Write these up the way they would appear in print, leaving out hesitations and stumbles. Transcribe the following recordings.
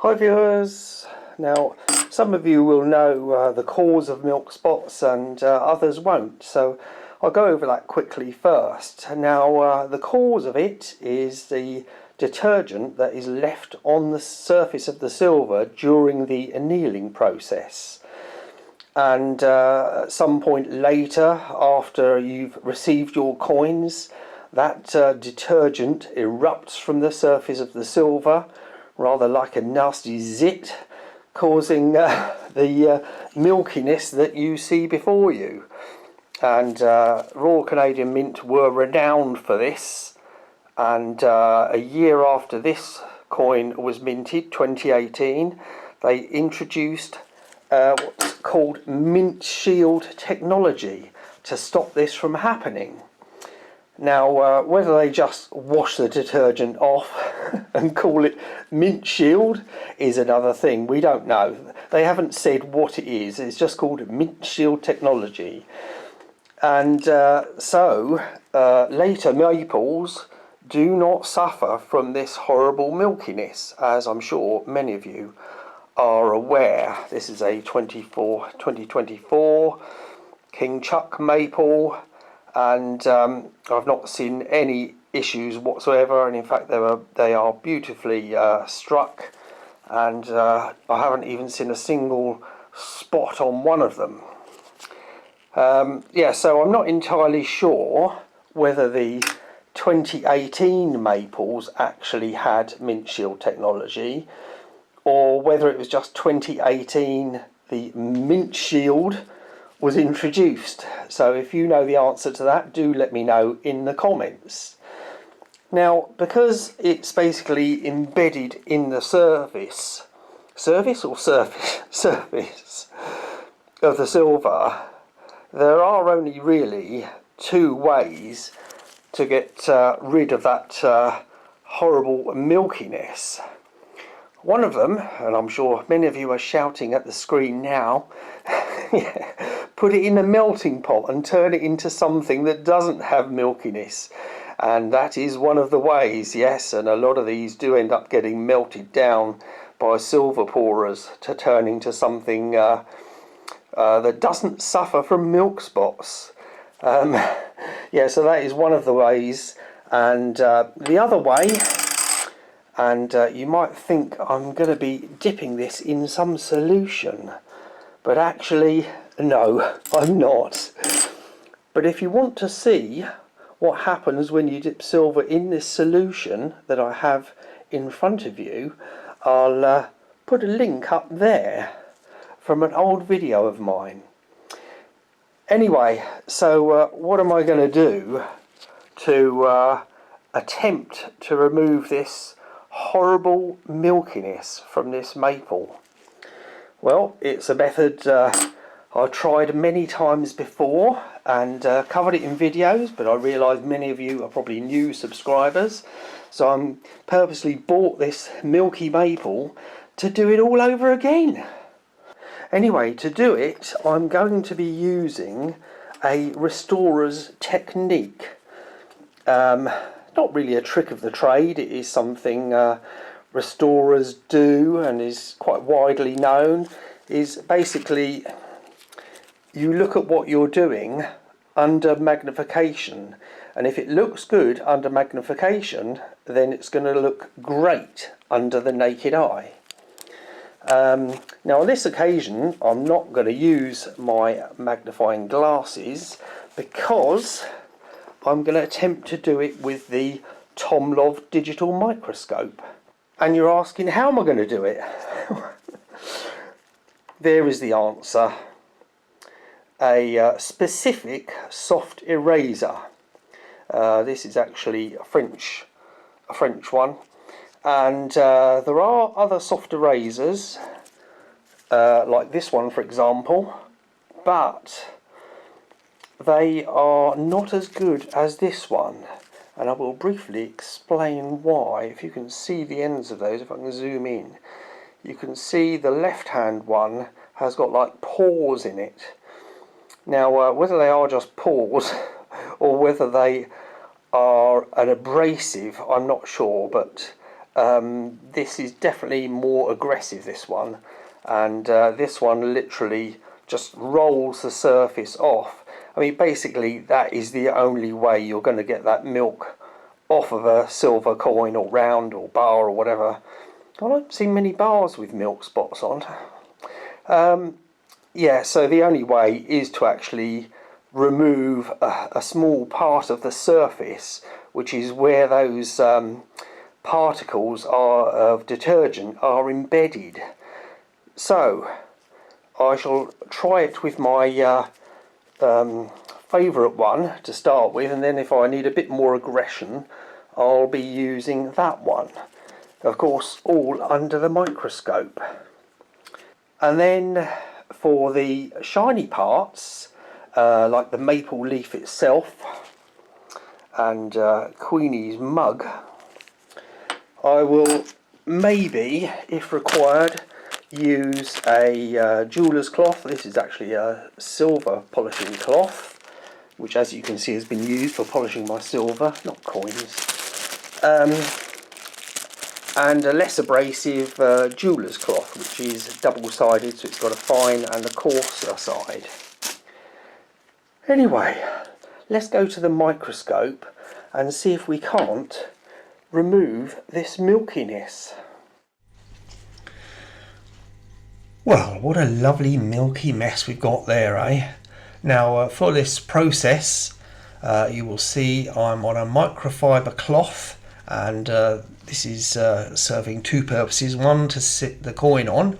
Hi viewers. Now some of you will know the cause of milk spots and others won't, so I'll go over that quickly first. Now the cause of it is the detergent that is left on the surface of the silver during the annealing process, and at some point later, after you've received your coins, that detergent erupts from the surface of the silver, rather like a nasty zit, causing the milkiness that you see before you. And Royal Canadian Mint were renowned for this, and a year after this coin was minted, 2018, they introduced what's called mint shield technology to stop this from happening. Now, whether they just wash the detergent off and call it mint shield is another thing. We don't know. They haven't said what it is. It's just called mint shield technology. And so later maples do not suffer from this horrible milkiness, as I'm sure many of you are aware. This is a 2024 King Chuck maple, and I've not seen any issues whatsoever, and in fact they are beautifully struck, and I haven't even seen a single spot on one of them. Yeah, so I'm not entirely sure whether the 2018 maples actually had mint shield technology, or whether it was just 2018 the mint shield was introduced. So if you know the answer to that, do let me know in the comments. Now, because it's basically embedded in the surface of the silver, there are only really two ways to get rid of that horrible milkiness. One of them, and I'm sure many of you are shouting at the screen now, put it in a melting pot and turn it into something that doesn't have milkiness. And that is one of the ways, yes, and a lot of these do end up getting melted down by silver pourers to turn into something that doesn't suffer from milk spots. Yeah, so that is one of the ways. And the other way, and you might think I'm going to be dipping this in some solution, but actually no, I'm not. But if you want to see what happens when you dip silver in this solution that I have in front of you, I'll put a link up there from an old video of mine. Anyway, so what am I going to do to attempt to remove this horrible milkiness from this maple? Well, it's a method I've tried many times before and covered it in videos, but I realise many of you are probably new subscribers, so I'm purposely bought this Milky maple to do it all over again. Anyway, to do it, I'm going to be using a restorer's technique. Not really a trick of the trade, it is something restorers do and is quite widely known. Is basically you look at what you're doing under magnification, and if it looks good under magnification, then it's going to look great under the naked eye. Now on this occasion I'm not going to use my magnifying glasses because I'm going to attempt to do it with the Tomlov digital microscope. And you're asking, how am I going to do it? There is the answer. A specific soft eraser. This is actually a French one. And there are other soft erasers, like this one for example, but they are not as good as this one, and I will briefly explain why. If you can see the ends of those, if I can zoom in, you can see the left hand one has got like pores in it. Now whether they are just pores or whether they are an abrasive, I'm not sure, but This is definitely more aggressive, this one, and this one literally just rolls the surface off. I mean, basically that is the only way you're going to get that milk off of a silver coin or round or bar or whatever. I don't see many bars with milk spots on. Yeah, so the only way is to actually remove a small part of the surface, which is where those particles of detergent are embedded. So I shall try it with my favourite one to start with, and then if I need a bit more aggression I'll be using that one, of course all under the microscope. And then for the shiny parts, like the maple leaf itself and Queenie's mug, I will maybe, if required, use a jeweller's cloth. This is actually a silver polishing cloth, which as you can see has been used for polishing my silver, not coins. And a less abrasive jeweller's cloth, which is double-sided, so it's got a fine and a coarser side. Anyway, let's go to the microscope and see if we can't remove this milkiness. Well, what a lovely milky mess we've got there, eh? Now for this process you will see I'm on a microfiber cloth, and this is serving two purposes. One, to sit the coin on,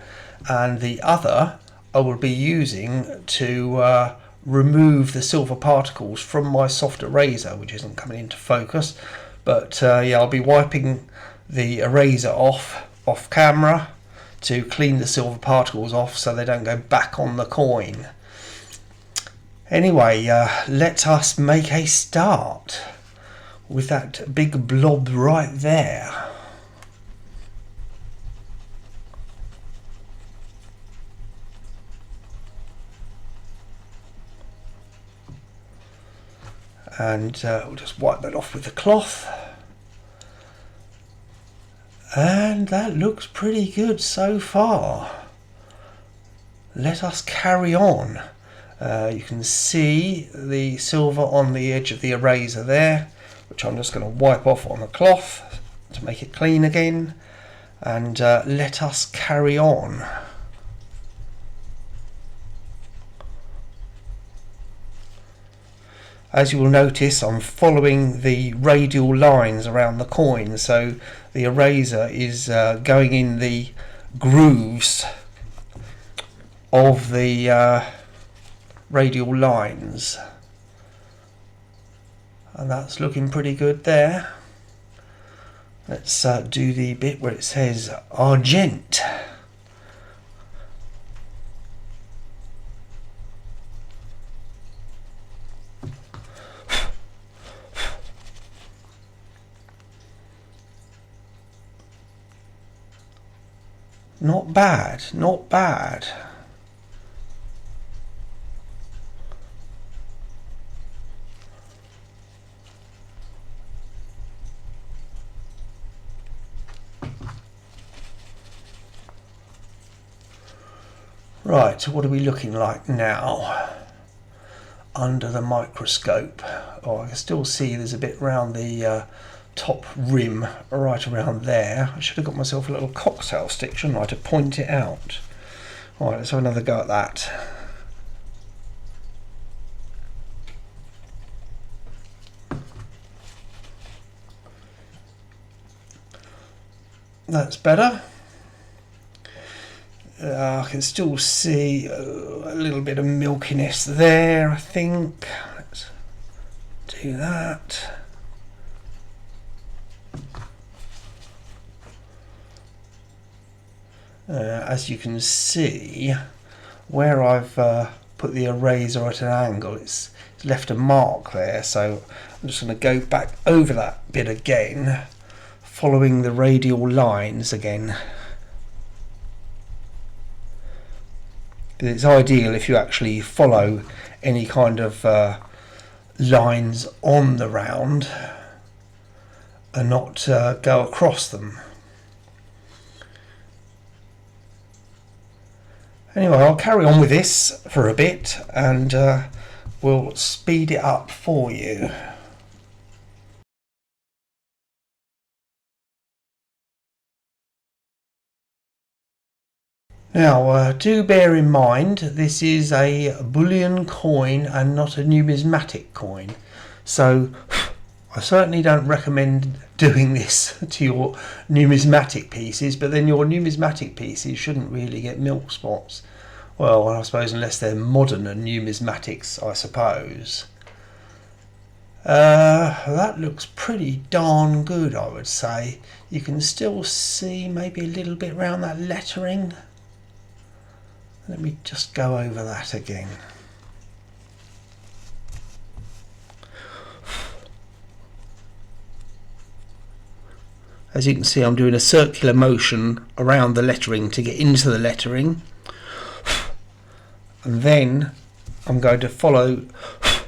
and the other I will be using to remove the silver particles from my soft eraser, which isn't coming into focus, but yeah, I'll be wiping the eraser off camera to clean the silver particles off so they don't go back on the coin. Anyway, let us make a start with that big blob right there. And we'll just wipe that off with the cloth. And that looks pretty good so far. Let us carry on. You can see the silver on the edge of the eraser there, which I'm just going to wipe off on the cloth to make it clean again. And let us carry on. As you will notice, I'm following the radial lines around the coin, so the eraser is going in the grooves of the radial lines, and that's looking pretty good there. Let's do the bit where it says Argent. Not bad, not bad. Right, so what are we looking like now under the microscope? Oh, I can still see there's a bit around the top rim, right around there. I should have got myself a little cocktail stick, shouldn't I, to point it out. Alright, let's have another go at that. That's better. I can still see a little bit of milkiness there, I think. Let's do that. As you can see, where I've put the eraser at an angle, it's left a mark there, so I'm just going to go back over that bit again, following the radial lines again. It's ideal if you actually follow any kind of lines on the round and not go across them. Anyway, I'll carry on with this for a bit and we'll speed it up for you. Now, do bear in mind this is a bullion coin and not a numismatic coin, so I certainly don't recommend doing this to your numismatic pieces, but then your numismatic pieces shouldn't really get milk spots. Well, I suppose unless they're modern and numismatics, I suppose. That looks pretty darn good, I would say. You can still see maybe a little bit around that lettering. Let me just go over that again. As you can see, I'm doing a circular motion around the lettering to get into the lettering. And then I'm going to follow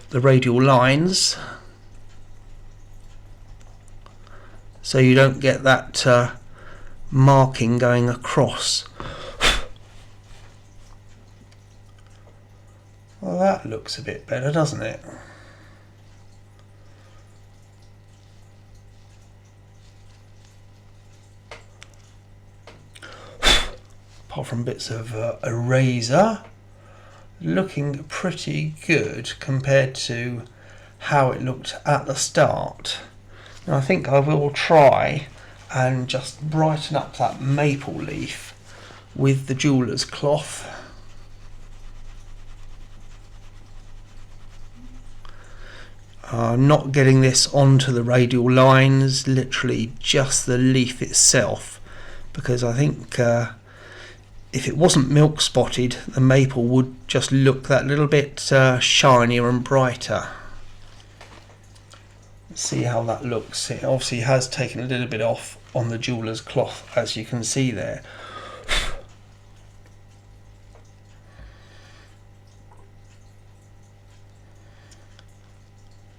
the radial lines so you don't get that marking going across. Well, that looks a bit better, doesn't it? Apart from bits of eraser, looking pretty good compared to how it looked at the start. And I think I will try and just brighten up that maple leaf with the jeweller's cloth. Not getting this onto the radial lines, literally just the leaf itself, because I think if it wasn't milk spotted, the maple would just look that little bit shinier and brighter. Let's see how that looks. It obviously has taken a little bit off on the jeweller's cloth, as you can see there.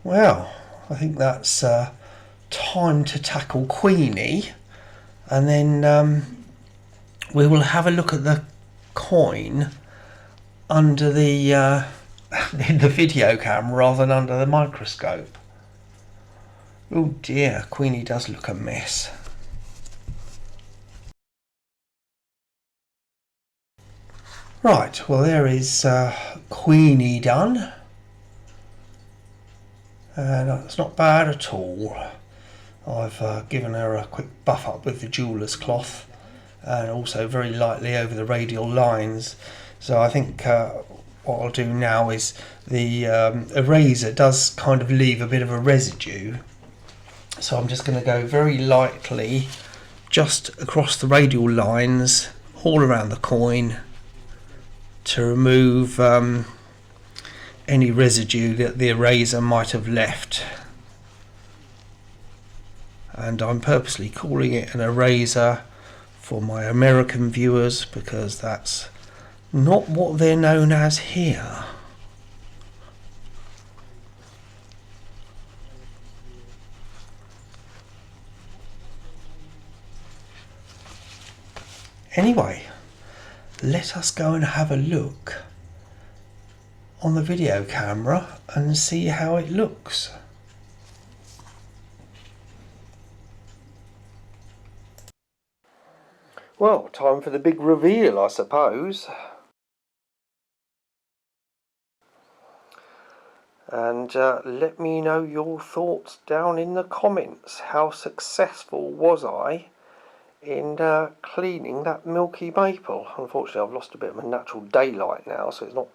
Well, I think that's time to tackle Queenie, and then we will have a look at the coin under the in the video camera rather than under the microscope. Oh dear, Queenie does look a mess. Right, well there is Queenie done. It's not bad at all. I've given her a quick buff up with the jeweller's cloth and also very lightly over the radial lines. So I think what I'll do now is the eraser does kind of leave a bit of a residue. So I'm just going to go very lightly just across the radial lines all around the coin to remove any residue that the eraser might have left. And I'm purposely calling it an eraser for my American viewers because that's not what they're known as here. Anyway, let us go and have a look on the video camera and see how it looks. Well, time for the big reveal, I suppose. And let me know your thoughts down in the comments. How successful was I in cleaning that Milky maple? Unfortunately, I've lost a bit of my natural daylight now, so it's not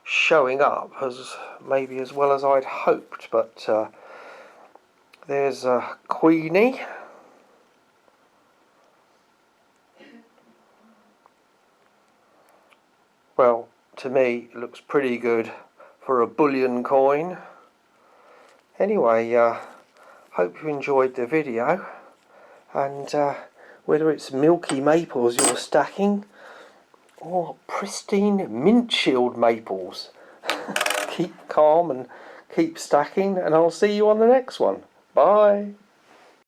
showing up as maybe as well as I'd hoped. But there's Queenie. Well, to me, it looks pretty good for a bullion coin. Anyway, hope you enjoyed the video, and whether it's Milky maples you're stacking or pristine mint shield maples, keep calm and keep stacking, and I'll see you on the next one. Bye.